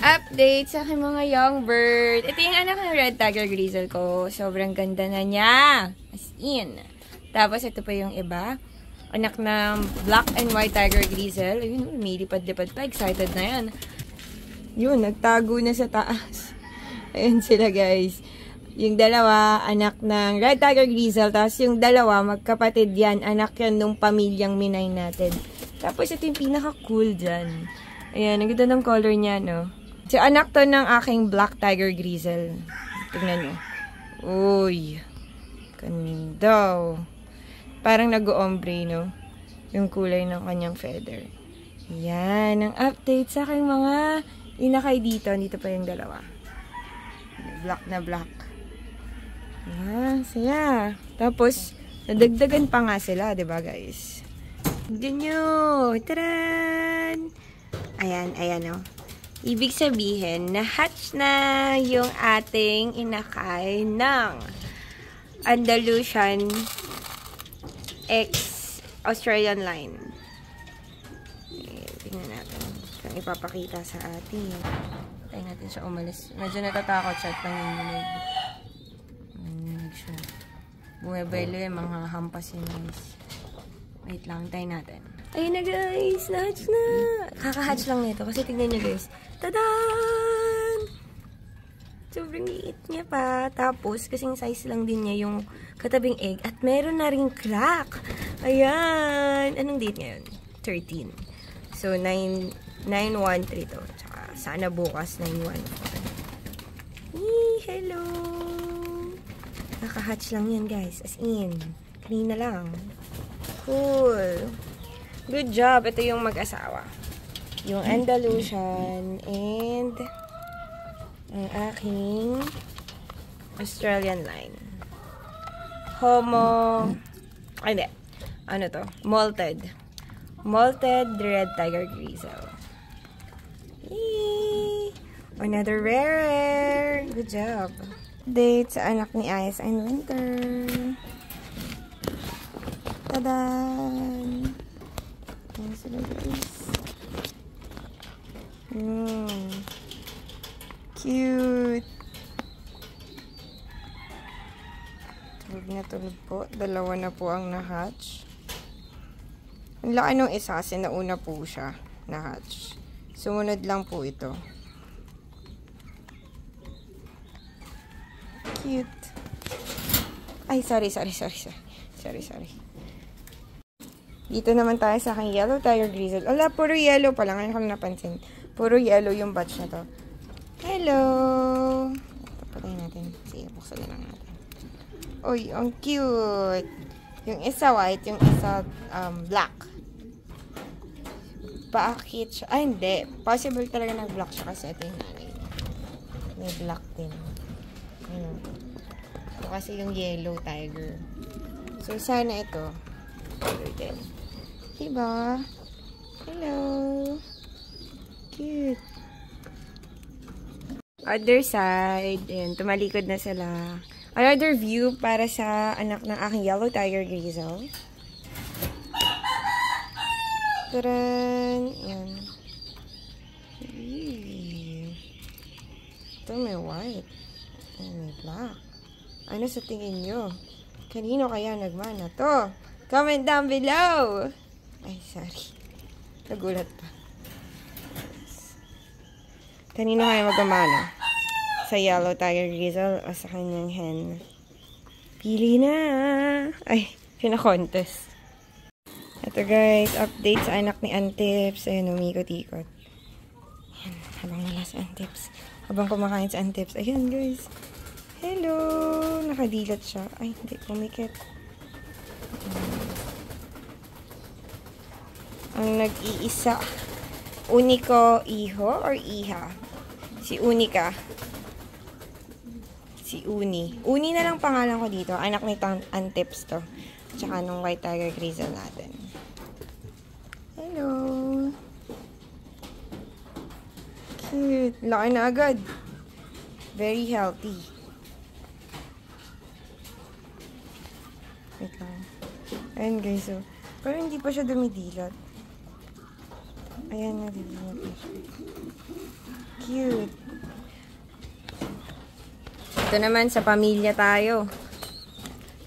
Update sa aking mga young bird. Ito yung anak ng Red Tiger Grizzle ko. Sobrang ganda na niya. As in. Tapos ito pa yung iba. Anak ng Black and White Tiger Grizzle. Ayun, lumilipad-lipad pa. Excited na yan. Yun, nagtago na sa taas. Ayun sila guys. Yung dalawa, anak ng Red Tiger Grizzle. Tapos yung dalawa, magkapatid yan. Anak yan nung pamilyang Minay natin. Tapos ito yung pinaka-cool dyan. Ayan, ang ganda ng color niya, no? So, anak to ng aking Black Tiger Grizzle. Tingnan nyo. Uy. Ganda. Parang nag-ombre, no? Yung kulay ng kanyang feather. Ayan, ang update sa aking mga inakay dito. Dito pa yung dalawa. Black na black. Ayan, saya. Tapos, nadagdagan pa nga sila, diba guys? Tignan nyo. Taran! Ayan, ayan o. Ibig sabihin, na-hatch na yung ating inakay ng Andalusian X Australian line. Tingnan natin. Kung ipapakita sa atin. Tayo natin siya umalis. Medyo natatakot siya at nanginginig. Nanginginig siya. Bumabaylo yung mga hampas yun guys. Wait lang, tayo natin. Ayun na guys, na-hatch na. Kaka-hatch lang nito kasi tignan nyo guys. Tadaan! Sobrang liit niya pa. Tapos, kasing size lang din niya yung katabing egg. At meron na rin crack. Ayan. Anong date ngayon? 13. So, 9/1/3 to. Tsaka, sana bukas 9/1/4. Hello! Kaka-hatch lang yan guys. As in. Kanina lang. Cool. Good job. Ito yung mag-asawa. Yung Andalusian and ang aking Australian line. Ay, hindi. Ano to? Malted. Malted Red Tiger Grizzle. Yee! Another rare. Good job. Date sa anak ni Ice and Winter. Tadan! Ayan sila guys. Cute! Tulog na tulog po. Dalawa na po ang na-hatch. Ang laki nung isa kasi nauna po siya na-hatch. Sumunod lang po ito. Cute! Ay, sorry. Dito naman tayo sa aking Yellow Tiger Grizzle. Ala, puro yellow pa lang. Ano ko napansin? Puro yellow yung batch na to. Hello! Ito patay natin. Sige, buksan na lang natin. Uy, ang cute! Yung isa white, yung isa black. Bakit siya? Ay, hindi. Possible talaga nag-black siya kasi ito yung nanay. May black din. Ano? Ito kasi yung Yellow Tiger. So, sana ito. Tiger din. Diba? Hello! Cute! Other side. Ayan, tumalikod na sila. Another view para sa anak ng aking Yellow Tiger Grizzle. Taran! Ayan. Ito may white. Ayan, may black. Ano sa tingin nyo? Kanino kaya nagmana to? Comment down below! Ay, sorry. Nagulat pa. Kanino kaya magmana? Sa Yellow Tiger Grizzle o sa kanyang hen? Pili na! Ay, pina-contest. Ito guys, update sa anak ni Antips. Ayun, umikot-ikot. Ayan, habang wala sa Antips. Habang kumakain sa Antips. Ayun guys. Hello! Nakadilat siya. Ay, hindi. Pumikit. Ang nag-iisa. Unico iho or iha? Si Unica. Si Uni. Uni na lang pangalan ko dito. Anak ni Antips to. Tsaka nung White Tiger Grizzle natin. Hello! Cute. Laki na agad. Very healthy. Wait lang. Ayan guys, so. Pero hindi pa siya dumidilat. Ayan, nadidilat na siya. cute. Ito naman, sa pamilya tayo.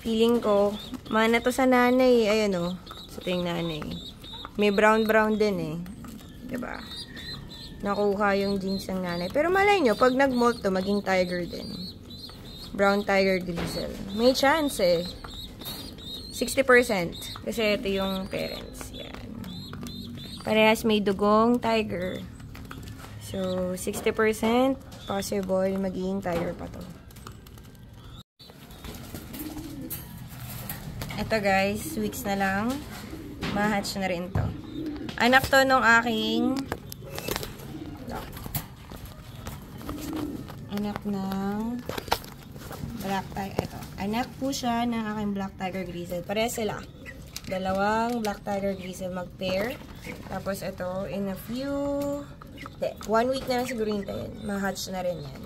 Feeling ko, mana to sa nanay. Ayan o, sa ting nanay. May brown-brown din eh. Diba? Nakuha yung jeans ng nanay. Pero malay nyo, pag nag-molt to, maging tiger din. Brown tiger grizzle. May chance eh. 60%. Kasi ito yung parents. Yan. Parehas may dugong tiger. So, 60% possible maging tiger pa to. Ito guys, weeks na lang. Ma-hatch na rin to. Anak to nung aking anak ng black tiger. Ito. Anak po siya ng aking black tiger grizzle. Pareha sila. Dalawang black tiger grizzle mag-pair. Tapos ito, in a few 1 week na lang siguro hintayin. Ma-hatch na rin yan.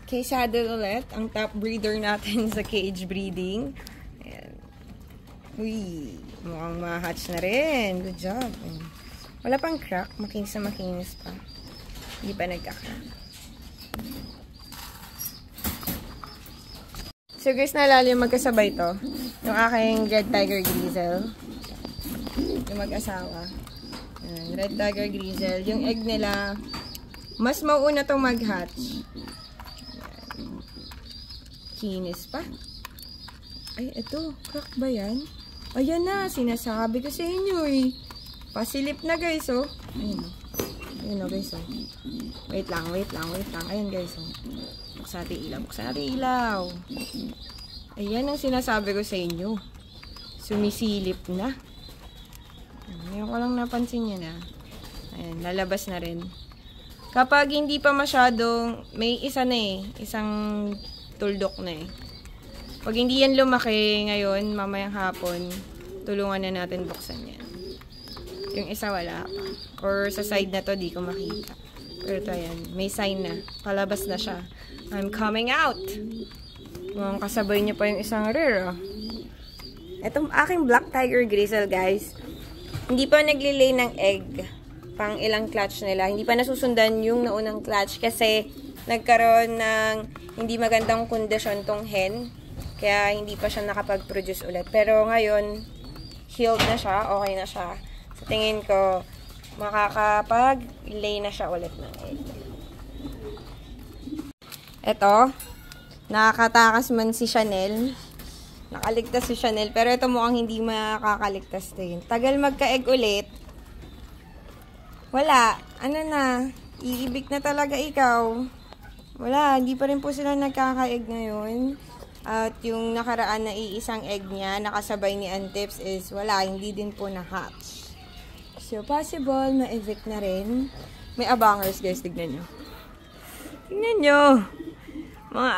Okay, saddle ulit. Ang top breeder natin sa cage breeding. Ayan. Uy, mukhang ma-hatch na rin. Good job. Ayan. Wala pang crack. Makinis na makinis pa. Hindi pa nagka-crack. So guys, naalala yung magkasabay to. Yung aking red tiger grizzle. Yung mag-asawa. Ayan, red tiger grizzle. Yung egg nila, mas mauuna tong mag-hatch. Kinis pa. Ay, ito. Crack ba yan? Ayan na. Sinasabi ko sa inyo eh. Pasilip na guys oh. Ayan o. Ayan o guys oh. Wait lang. Ayan guys oh. Buksan natin ilaw. Ayan ang sinasabi ko sa inyo. Sumisilip na. Ngayon ko lang napansin niya na. Ayan. Lalabas na rin. Kapag hindi pa masyadong, may isa na eh. Isang tuldok na eh. Pag hindi yan lumaki ngayon, mamayang hapon, tulungan na natin buksan yan. Yung isa wala pa. Or sa side na to, di ko makita. Pero ito yan, may sign na. Palabas na siya. I'm coming out! Mukhang kasabay niya pa yung isang rare. Oh. Itong aking black tiger grizzle, guys. Hindi pa naglilay ng egg. Pang ilang clutch nila. Hindi pa nasusundan yung naunang clutch kasi nagkaroon ng hindi magandang kondisyon tong hen. Kaya hindi pa siya nakapag-produce ulit. Pero ngayon, healed na siya. Okay na siya. Sa tingin ko, makakapag-lay na siya ulit ng egg. Ito, nakakatakas man si Chanel. Nakaligtas si Chanel. Pero ito mukhang hindi makakaligtas din. Tagal magka-egg ulit. Wala. Ano na? Iibig na talaga ikaw. Wala. Hindi pa rin po sila nagkaka-egg ngayon. At yung nakaraan na iisang egg niya, nakasabay ni Antips is wala. Hindi din po na-hatch. So, possible ma-evict na rin. May abangers, guys. Tignan nyo. Tignan nyo.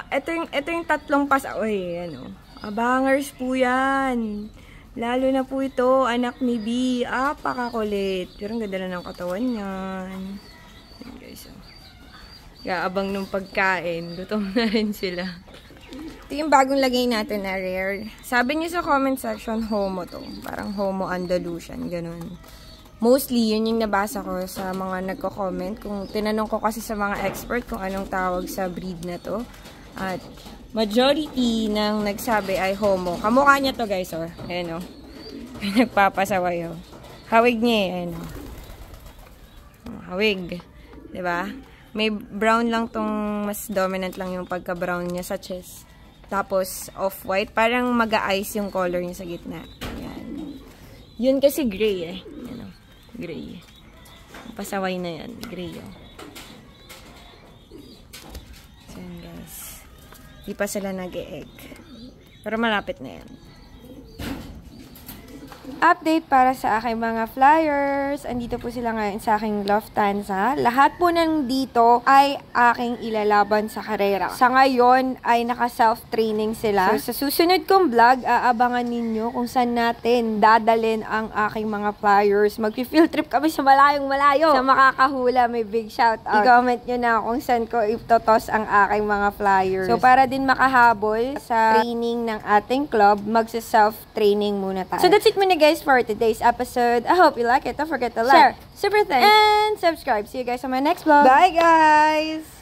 Ito yung tatlong uy, ano. Abangers po yan. Lalo na po ito, anak ni B. Pakakulit. Pero ang ganda na ng katawan niyan. Ayan guys. Gaabang nung pagkain. Gutom na rin sila. Ito yung bagong lagay natin na rare. Sabi niyo sa comment section, homo to. Parang homo Andalusian. Ganun. Mostly, yun yung nabasa ko sa mga nagko-comment. Kung tinanong ko kasi sa mga expert kung anong tawag sa breed na to. At majority ng nagsabi ay homo. Kamukha niya to guys, oh. Ayan, oh. Nagpapasaway, oh. Hawig niya, eh. Ayan, oh. Hawig. Diba? May brown lang tong, mas dominant lang yung pagka-brown niya sa chest. Tapos, off-white. Parang mag-a-ice yung color niya sa gitna. Ayan. Yun kasi gray, eh. Ayan, oh. Gray. Pasaway na yan. Gray, oh. So, yan, guys. Di pa sila nag-e-egg. Pero malapit na yan. Update para sa aking mga flyers. Andito po sila ngayon sa aking Lufthansa. Lahat po ng dito ay aking ilalaban sa karera. Sa ngayon ay naka-self-training sila. So, sa susunod kong vlog, aabangan ninyo kung saan natin dadalhin ang aking mga flyers. Mag-field trip kami sa malayong malayo. Sa makakahula, may big shout out. I-comment nyo na kung saan ko itotos ang aking mga flyers. So, para din makahabol sa training ng ating club, magsa-self-training muna tayo. So, that's it muna guys is for today's episode. I hope you like it. Don't forget to like, share, super thanks, and subscribe. See you guys on my next vlog. Bye, guys!